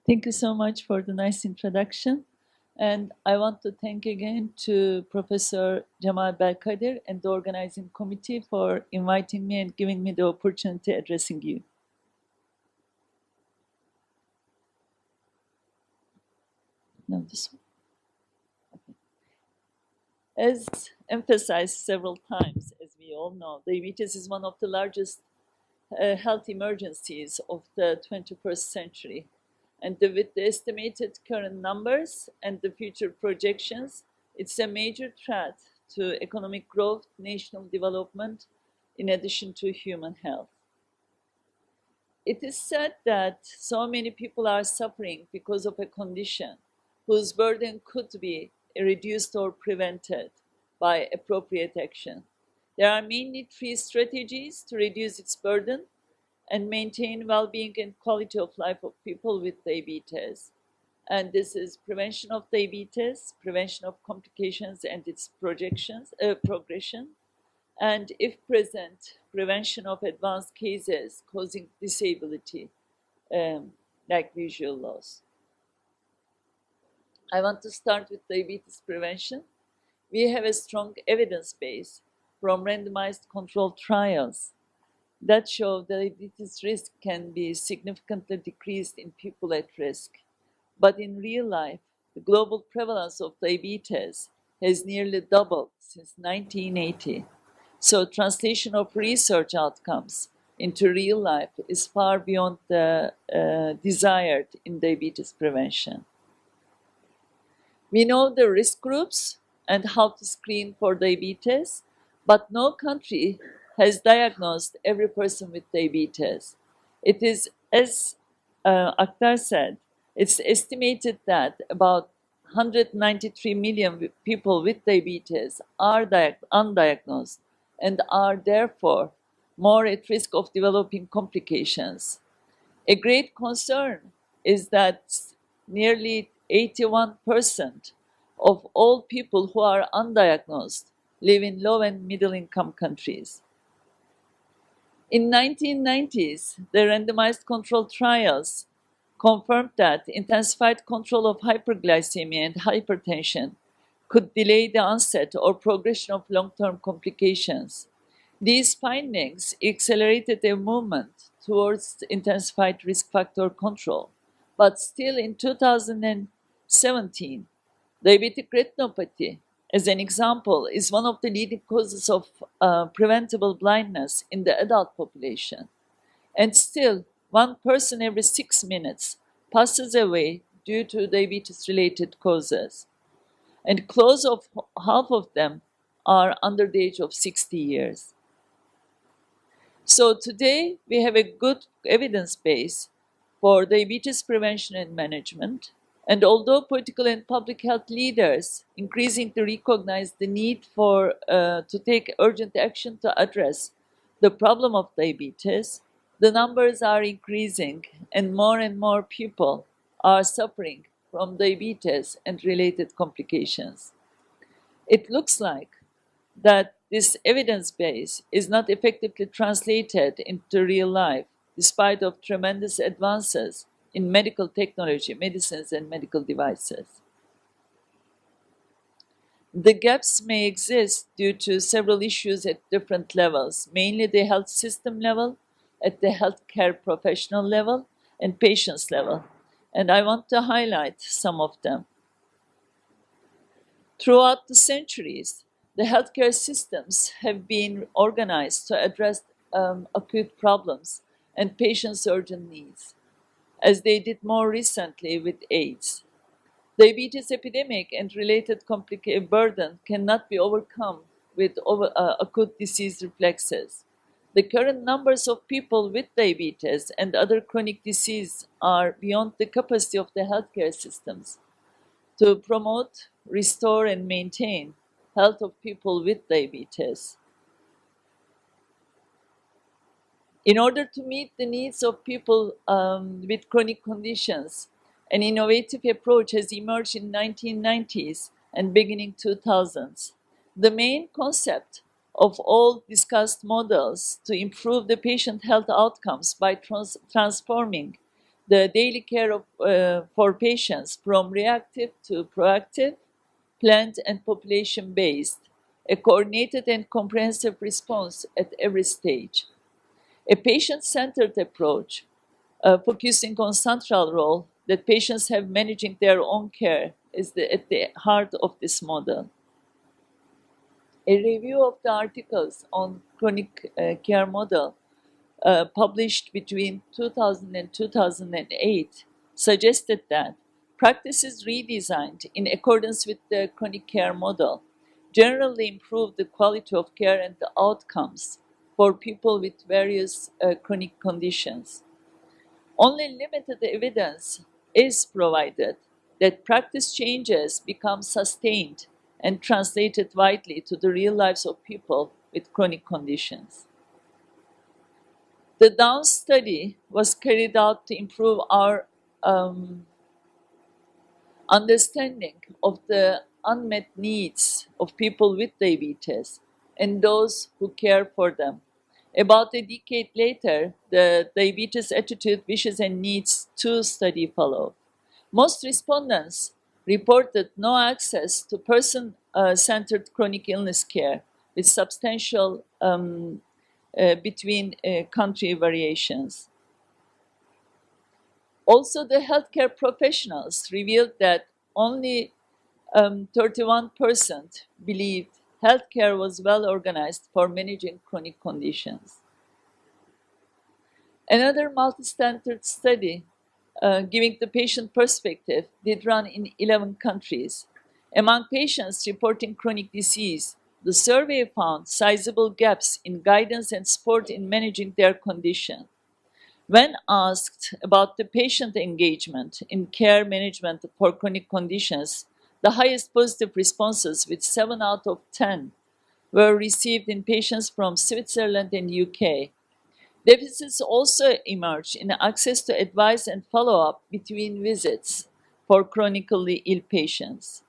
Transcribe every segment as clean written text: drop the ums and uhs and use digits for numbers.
Thank you so much for the nice introduction. And I want to thank again to Professor Jamal Belkadir and the organizing committee for inviting me and giving me the opportunity addressing you. No, this one. As emphasized several times, as we all know, diabetes is one of the largest health emergencies of the 21st century. And with the estimated current numbers and the future projections, it's a major threat to economic growth, national development, in addition to human health. It is said that so many people are suffering because of a condition whose burden could be reduced or prevented by appropriate action. There are mainly three strategies to reduce its burden and maintain well-being and quality of life of people with diabetes. And this is prevention of diabetes, prevention of complications and its progression, and if present, prevention of advanced cases causing disability, like visual loss. I want to start with diabetes prevention. We have a strong evidence base from randomized controlled trials that show that diabetes risk can be significantly decreased in people at risk. But in real life, the global prevalence of diabetes has nearly doubled since 1980. So translation of research outcomes into real life is far beyond the desired in diabetes prevention. We know the risk groups and how to screen for diabetes, but no country has diagnosed every person with diabetes. It is, as Akhtar said, it's estimated that about 193 million people with diabetes are undiagnosed and are therefore more at risk of developing complications. A great concern is that nearly 81% of all people who are undiagnosed live in low and middle income countries. In 1990s, the randomized controlled trials confirmed that intensified control of hyperglycemia and hypertension could delay the onset or progression of long-term complications. These findings accelerated a movement towards intensified risk factor control. But still in 2017, diabetic retinopathy, as an example, is one of the leading causes of preventable blindness in the adult population. And still, one person every 6 minutes passes away due to diabetes-related causes. And close of half of them are under the age of 60 years. So today, we have a good evidence base for diabetes prevention and management. And although political and public health leaders increasingly recognize the need to take urgent action to address the problem of diabetes, the numbers are increasing and more people are suffering from diabetes and related complications. It looks like that this evidence base is not effectively translated into real life, despite of tremendous advances in medical technology, medicines, and medical devices. The gaps may exist due to several issues at different levels, mainly the health system level, at the healthcare professional level, and patients level. And I want to highlight some of them. Throughout the centuries, the healthcare systems have been organized to address acute problems and patients' urgent needs, as they did more recently with AIDS. Diabetes epidemic and related burden cannot be overcome with acute disease reflexes. The current numbers of people with diabetes and other chronic disease are beyond the capacity of the healthcare systems to promote, restore, and maintain health of people with diabetes. In order to meet the needs of people with chronic conditions, an innovative approach has emerged in 1990s and beginning 2000s. The main concept of all discussed models to improve the patient health outcomes by transforming the daily care for patients from reactive to proactive, planned and population-based, a coordinated and comprehensive response at every stage. A patient-centered approach, focusing on central role that patients have managing their own care is at the heart of this model. A review of the articles on chronic care model published between 2000 and 2008 suggested that practices redesigned in accordance with the chronic care model generally improve the quality of care and the outcomes for people with various chronic conditions. Only limited evidence is provided that practice changes become sustained and translated widely to the real lives of people with chronic conditions. The Down study was carried out to improve our understanding of the unmet needs of people with diabetes and those who care for them. About a decade later, the Diabetes Attitude, Wishes and Needs 2 study followed. Most respondents reported no access to person-centered chronic illness care with substantial between country variations. Also, the healthcare professionals revealed that only 31% believed healthcare was well organized for managing chronic conditions. Another multi-standard study giving the patient perspective did run in 11 countries. Among patients reporting chronic disease, the survey found sizable gaps in guidance and support in managing their condition. When asked about the patient engagement in care management for chronic conditions, the highest positive responses, with 7 out of 10, were received in patients from Switzerland and UK. Deficits also emerged in access to advice and follow-up between visits for chronically ill patients.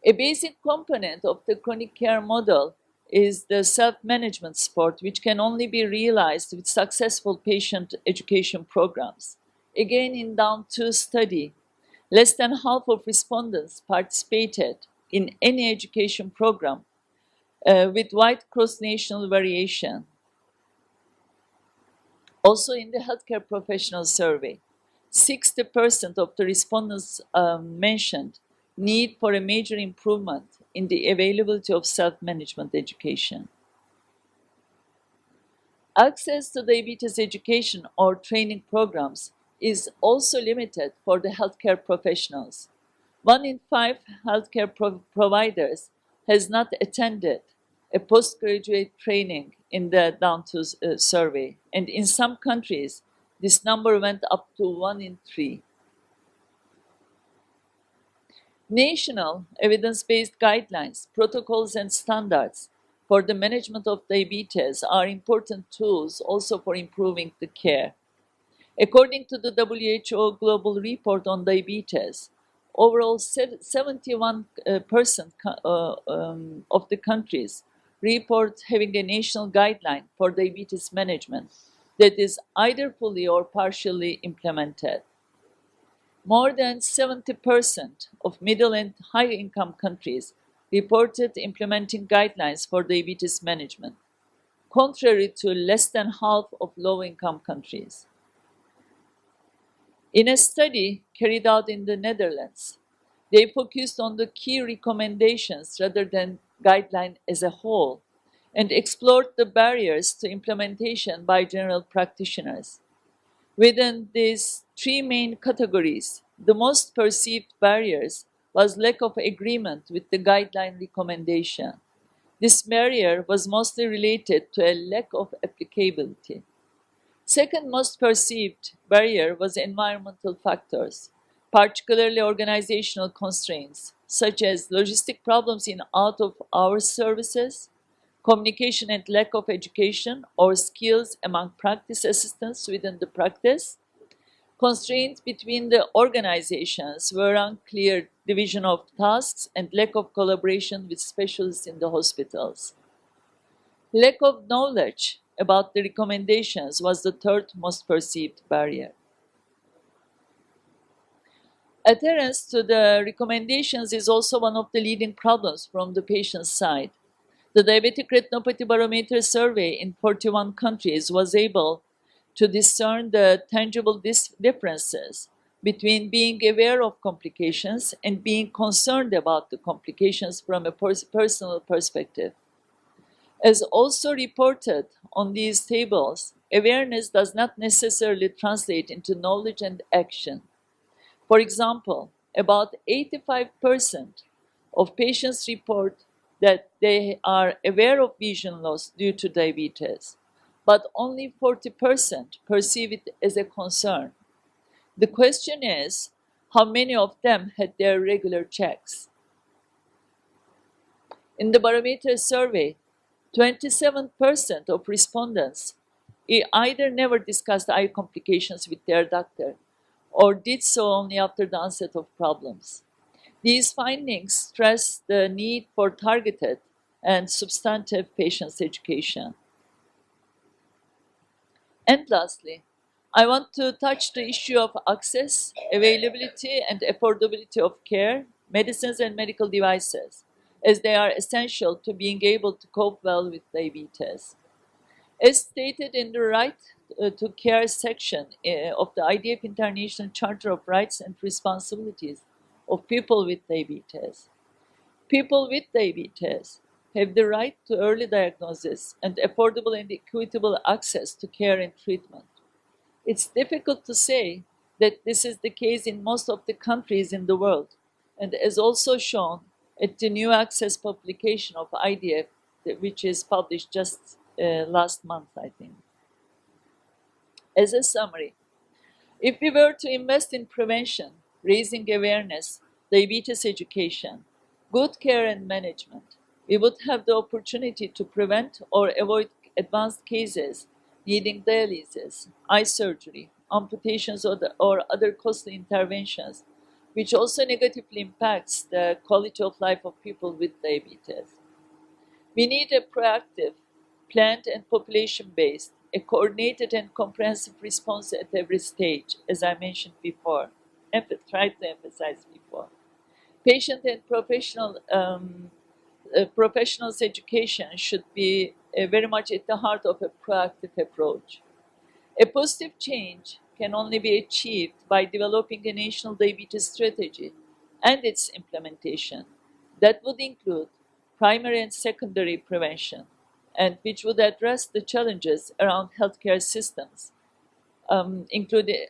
A basic component of the chronic care model is the self-management support, which can only be realized with successful patient education programs. Again, in Down 2 study, less than half of respondents participated in any education program with wide cross-national variation. Also, in the healthcare professional survey, 60% of the respondents mentioned need for a major improvement in the availability of self-management education. Access to diabetes education or training programs is also limited for the healthcare professionals. 1 in 5 healthcare providers has not attended a postgraduate training in the Down 2 survey, and in some countries, this number went up to 1 in 3. National evidence-based guidelines, protocols, and standards for the management of diabetes are important tools also for improving the care. According to the WHO Global Report on Diabetes, overall 71% of the countries report having a national guideline for diabetes management that is either fully or partially implemented. More than 70% of middle and high-income countries reported implementing guidelines for diabetes management, contrary to less than half of low-income countries. In a study carried out in the Netherlands, they focused on the key recommendations rather than guideline as a whole and explored the barriers to implementation by general practitioners. Within these 3 main categories, the most perceived barriers was lack of agreement with the guideline recommendation. This barrier was mostly related to a lack of applicability. Second most perceived barrier was environmental factors, particularly organizational constraints, such as logistic problems in out-of-hours services, communication and lack of education or skills among practice assistants within the practice. Constraints between the organizations were unclear division of tasks and lack of collaboration with specialists in the hospitals. Lack of knowledge about the recommendations was the third most perceived barrier. Adherence to the recommendations is also one of the leading problems from the patient's side. The Diabetic Retinopathy Barometer survey in 41 countries was able to discern the tangible differences between being aware of complications and being concerned about the complications from a personal perspective. As also reported on these tables, awareness does not necessarily translate into knowledge and action. For example, about 85% of patients report that they are aware of vision loss due to diabetes, but only 40% perceive it as a concern. The question is, how many of them had their regular checks? In the barometer survey, 27% of respondents either never discussed eye complications with their doctor or did so only after the onset of problems. These findings stress the need for targeted and substantive patients' education. And lastly, I want to touch the issue of access, availability, and affordability of care, medicines, and medical devices, as they are essential to being able to cope well with diabetes. As stated in the Right to Care section of the IDF International Charter of Rights and Responsibilities of People with Diabetes, people with diabetes have the right to early diagnosis and affordable and equitable access to care and treatment. It's difficult to say that this is the case in most of the countries in the world, and as also shown at the new access publication of IDF, which is published just last month, I think. As a summary, if we were to invest in prevention, raising awareness, diabetes education, good care and management, we would have the opportunity to prevent or avoid advanced cases needing dialysis, eye surgery, amputations, or other costly interventions, which also negatively impacts the quality of life of people with diabetes. We need a proactive, planned and population-based, a coordinated and comprehensive response at every stage, as I mentioned before, and tried to emphasize before. Patient and professionals' education should be very much at the heart of a proactive approach. A positive change can only be achieved by developing a national diabetes strategy and its implementation that would include primary and secondary prevention, and which would address the challenges around healthcare systems, including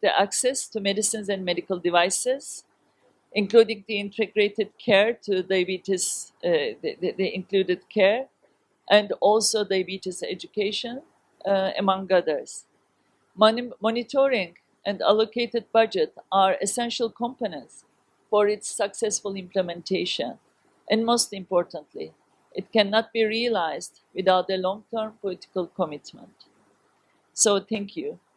the access to medicines and medical devices, including the integrated care to diabetes, the included care, and also diabetes education, among others. Monitoring and allocated budget are essential components for its successful implementation. And most importantly, it cannot be realized without a long-term political commitment. So thank you.